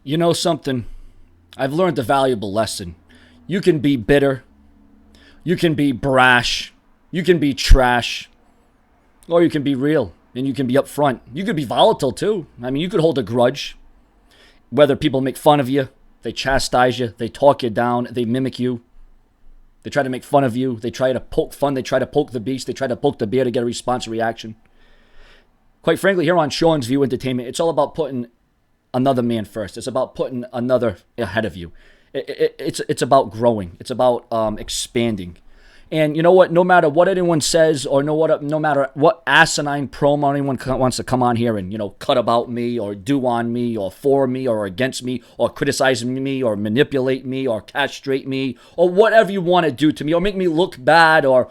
You know something? I've learned a valuable lesson. You can be bitter, you can be brash, you can be trash, or you can be real and you can be upfront. You could be volatile too. I mean, you could hold a grudge. Whether people make fun of you, they chastise you, they talk you down, they mimic you, they try to make fun of you, they try to poke fun, they try to poke the beast, they try to poke the bear to get a response or reaction. Quite frankly, here on Sean's View Entertainment, it's all about putting another man first. It's about putting another ahead of you. It's about growing. It's about expanding. And you know what? No matter what anyone says, or no matter what asinine promo anyone wants to come on here and cut about me, or do on me, or for me, or against me, or criticize me, or manipulate me, or castrate me, or whatever you want to do to me, or make me look bad, or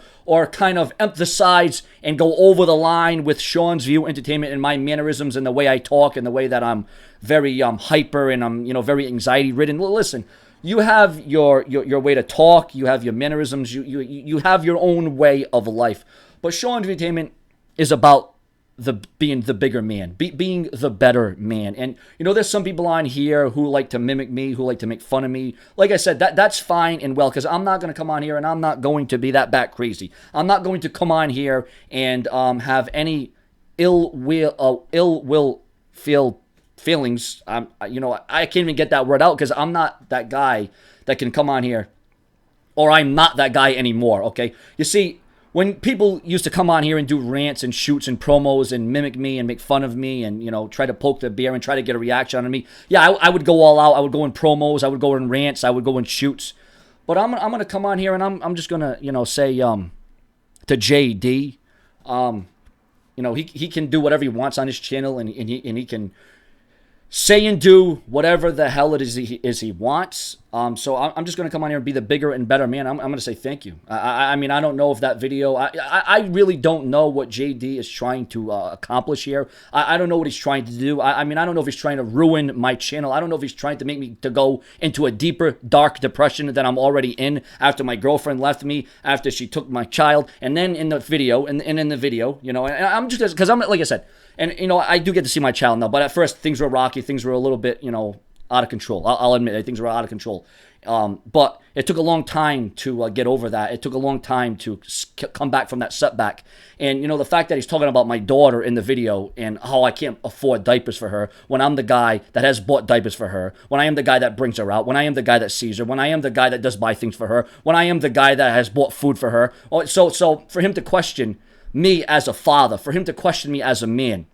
kind of emphasize and go over the line with Sean's View Entertainment and my mannerisms and the way I talk and the way that I'm very hyper and I'm very anxiety ridden. Listen. You have your way to talk. You have your mannerisms. You have your own way of life. But Sean's Entertainment is about being the bigger man, being the better man. And there's some people on here who like to mimic me, who like to make fun of me. Like I said, that's fine and well, because I'm not going to come on here and I'm not going to be that bat crazy. I'm not going to come on here and have any ill will feelings. I can't even get that word out because I'm not that guy that can come on here, or I'm not that guy anymore, okay? You see, when people used to come on here and do rants and shoots and promos and mimic me and make fun of me and, try to poke the bear and try to get a reaction on me, yeah, I would go all out. I would go in promos. I would go in rants. I would go in shoots. But I'm going to come on here and I'm just going to, say to JD, he can do whatever he wants on his channel and he can say and do whatever the hell it is he wants. So I'm just going to come on here and be the bigger and better man. I'm going to say thank you. I mean, I don't know if that video, I really don't know what JD is trying to accomplish here. I don't know what he's trying to do. I mean, I don't know if he's trying to ruin my channel. I don't know if he's trying to make me to go into a deeper, dark depression that I'm already in after my girlfriend left me, after she took my child. And then in the video, and in the video, and I'm just, because I'm, like I said, and, I do get to see my child now, but at first things were rocky. Things were a little bit, out of control. I'll admit it, things were out of control. But it took a long time to get over that. It took a long time to come back from that setback. And, the fact that he's talking about my daughter in the video and how I can't afford diapers for her when I'm the guy that has bought diapers for her, when I am the guy that brings her out, when I am the guy that sees her, when I am the guy that does buy things for her, when I am the guy that has bought food for her. So for him to question me as a father, for him to question me as a man,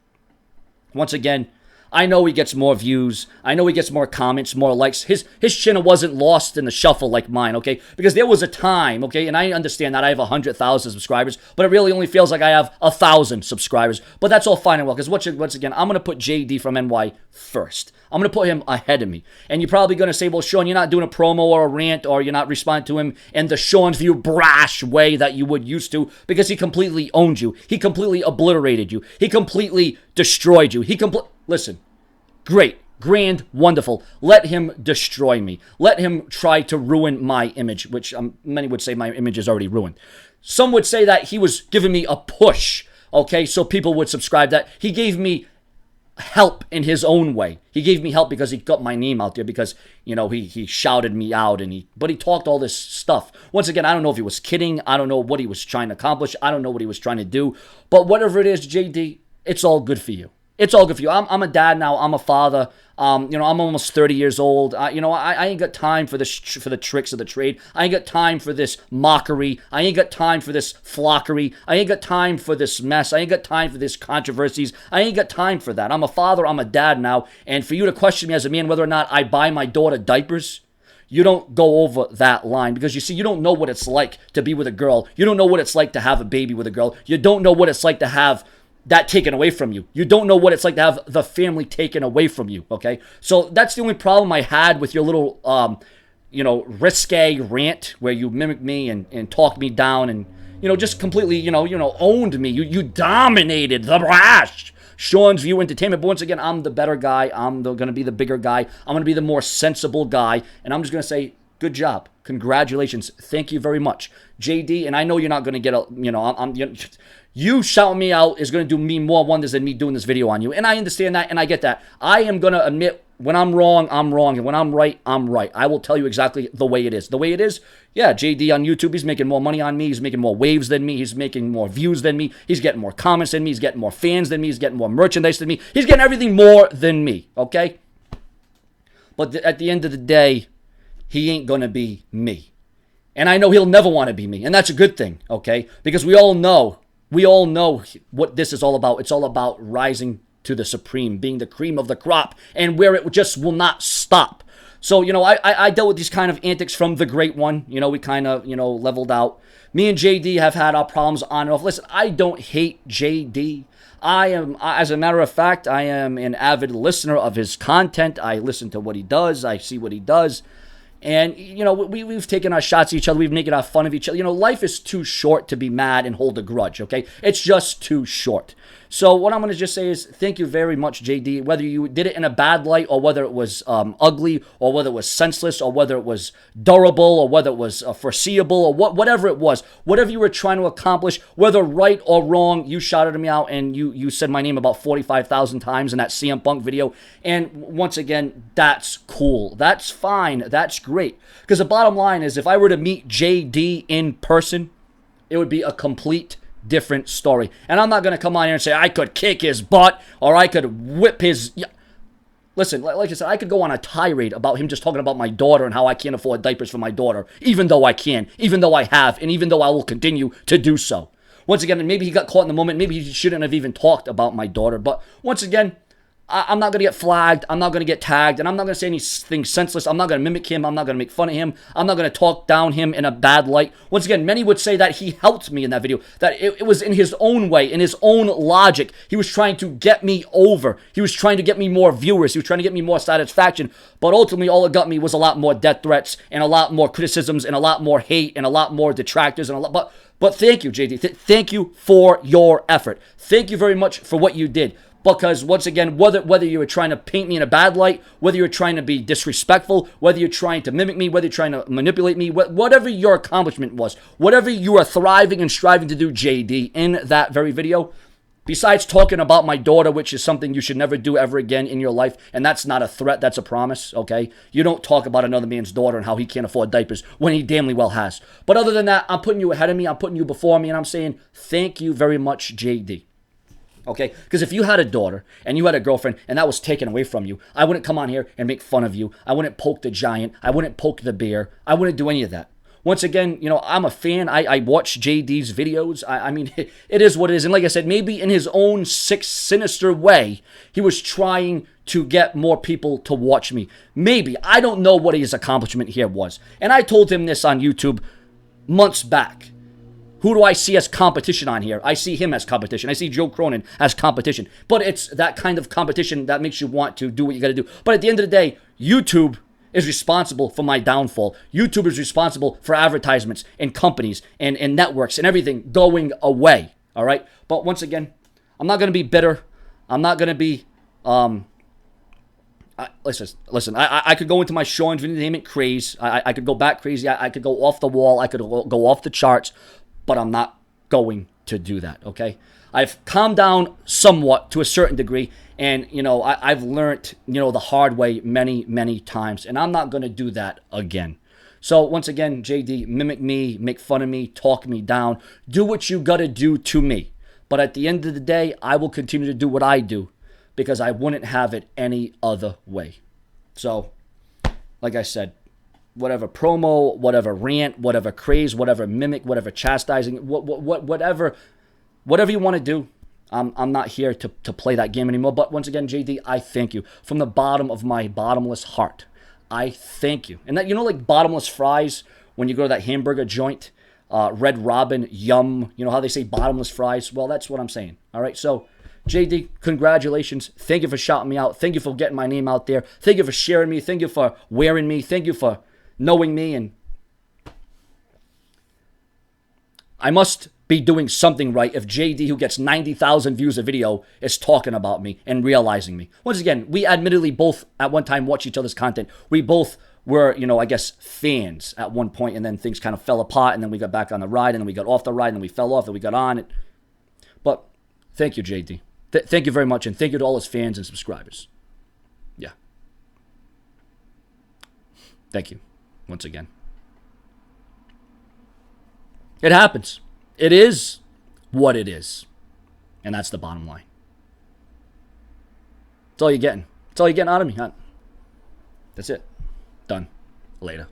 once again, I know he gets more views. I know he gets more comments, more likes. His channel wasn't lost in the shuffle like mine, okay? Because there was a time, okay, and I understand that I have 100,000 subscribers, but it really only feels like I have 1,000 subscribers. But that's all fine and well, because once again, I'm going to put JD from NY first. I'm going to put him ahead of me. And you're probably going to say, well, Sean, you're not doing a promo or a rant, or you're not responding to him in the Sean's View brash way that you would used to, because he completely owned you. He completely obliterated you. He completely destroyed you. Listen, great, grand, wonderful. Let him destroy me. Let him try to ruin my image, which many would say my image is already ruined. Some would say that he was giving me a push, okay, so people would subscribe, that he gave me help in his own way. He gave me help because he got my name out there, because, he shouted me out, but he talked all this stuff. Once again, I don't know if he was kidding. I don't know what he was trying to accomplish. I don't know what he was trying to do. But whatever it is, JD, it's all good for you. It's all good for you. I'm a dad now. I'm a father. I'm almost 30 years old. I ain't got time for the tricks of the trade. I ain't got time for this mockery. I ain't got time for this flockery. I ain't got time for this mess. I ain't got time for this controversies. I ain't got time for that. I'm a father. I'm a dad now. And for you to question me as a man whether or not I buy my daughter diapers, you don't go over that line, because you see, you don't know what it's like to be with a girl. You don't know what it's like to have a baby with a girl. You don't know what it's like to have that taken away from you. You don't know what it's like to have the family taken away from you, okay? So that's the only problem I had with your little, risque rant where you mimicked me and talked me down and, just completely, owned me. You dominated the brash Sean's View Entertainment. But once again, I'm the better guy. I'm going to be the bigger guy. I'm going to be the more sensible guy. And I'm just going to say, good job. Congratulations. Thank you very much, JD. And I know you're not going to get you shouting me out is going to do me more wonders than me doing this video on you. And I understand that, and I get that. I am going to admit when I'm wrong, I'm wrong. And when I'm right, I'm right. I will tell you exactly the way it is. The way it is, yeah, JD on YouTube, he's making more money on me. He's making more waves than me. He's making more views than me. He's getting more comments than me. He's getting more fans than me. He's getting more merchandise than me. He's getting everything more than me, okay? But at the end of the day, he ain't going to be me. And I know he'll never want to be me. And that's a good thing, okay? Because we all know what this is all about. It's all about rising to the supreme, being the cream of the crop, and where it just will not stop. So, I dealt with these kind of antics from the great one. We kind of, leveled out. Me and JD have had our problems on and off. Listen, I don't hate JD. As a matter of fact, I am an avid listener of his content. I listen to what he does. I see what he does. And, we've taken our shots at each other. We've making our fun of each other. Life is too short to be mad and hold a grudge, okay? It's just too short. So what I'm going to just say is thank you very much, JD, whether you did it in a bad light or whether it was ugly or whether it was senseless or whether it was durable or whether it was foreseeable or whatever it was, whatever you were trying to accomplish, whether right or wrong, you shouted me out and you said my name about 45,000 times in that CM Punk video. And once again, that's cool. That's fine. That's great. Because the bottom line is if I were to meet JD in person, it would be a complete different story. And I'm not going to come on here and say I could kick his butt or I could whip his... Listen, like I said, I could go on a tirade about him just talking about my daughter and how I can't afford diapers for my daughter, even though I can, even though I have, and even though I will continue to do so. Once again, maybe he got caught in the moment. Maybe he shouldn't have even talked about my daughter. But once again, I'm not going to get flagged. I'm not going to get tagged. And I'm not going to say anything senseless. I'm not going to mimic him. I'm not going to make fun of him. I'm not going to talk down him in a bad light. Once again, many would say that he helped me in that video. That it was in his own way, in his own logic. He was trying to get me over. He was trying to get me more viewers. He was trying to get me more satisfaction. But ultimately, all it got me was a lot more death threats and a lot more criticisms and a lot more hate and a lot more detractors and a lot. But thank you, JD. Thank you for your effort. Thank you very much for what you did. Because once again, whether you were trying to paint me in a bad light, whether you're trying to be disrespectful, whether you're trying to mimic me, whether you're trying to manipulate me, whatever your accomplishment was, whatever you are thriving and striving to do, JD, in that very video, besides talking about my daughter, which is something you should never do ever again in your life, and that's not a threat, that's a promise, okay? You don't talk about another man's daughter and how he can't afford diapers when he damnly well has. But other than that, I'm putting you ahead of me, I'm putting you before me, and I'm saying thank you very much, JD. Okay, because if you had a daughter and you had a girlfriend and that was taken away from you, I wouldn't come on here and make fun of you. I wouldn't poke the giant. I wouldn't poke the bear. I wouldn't do any of that. Once again, I'm a fan. I watch JD's videos. I mean, it is what it is. And like I said, maybe in his own sick, sinister way, he was trying to get more people to watch me. Maybe. I don't know what his accomplishment here was. And I told him this on YouTube months back. Who do I see as competition on here? I see him as competition. I see Joe Cronin as competition. But it's that kind of competition that makes you want to do what you got to do. But at the end of the day, YouTube is responsible for my downfall. YouTube is responsible for advertisements and companies and networks and everything going away. All right? But once again, I'm not going to be bitter. I'm not going to be... Listen. I could go into my show entertainment craze. I could go back crazy. I could go off the wall. I could go off the charts. But I'm not going to do that, okay? I've calmed down somewhat to a certain degree, and, I've learned, the hard way many, many times, and I'm not going to do that again. So, once again, JD, mimic me, make fun of me, talk me down, do what you got to do to me. But at the end of the day, I will continue to do what I do because I wouldn't have it any other way. So, like I said, whatever promo, whatever rant, whatever craze, whatever mimic, whatever chastising, whatever you want to do, I'm not here to play that game anymore. But once again, JD, I thank you from the bottom of my bottomless heart. I thank you. And that, like bottomless fries when you go to that hamburger joint, Red Robin, yum. You know how they say bottomless fries? Well, that's what I'm saying. All right, so JD, congratulations. Thank you for shouting me out. Thank you for getting my name out there. Thank you for sharing me. Thank you for wearing me. Thank you for knowing me. And I must be doing something right if JD, who gets 90,000 views a video, is talking about me and realizing me. Once again, we admittedly both at one time watched each other's content. We both were, I guess, fans at one point, and then things kind of fell apart, and then we got back on the ride, and then we got off the ride, and then we fell off, and we got on it. But thank you, JD. Thank you very much, and thank you to all his fans and subscribers. Yeah. Thank you once again. It happens. It is what it is. And that's the bottom line. That's all you're getting. That's all you're getting out of me. That's it. Done. Later.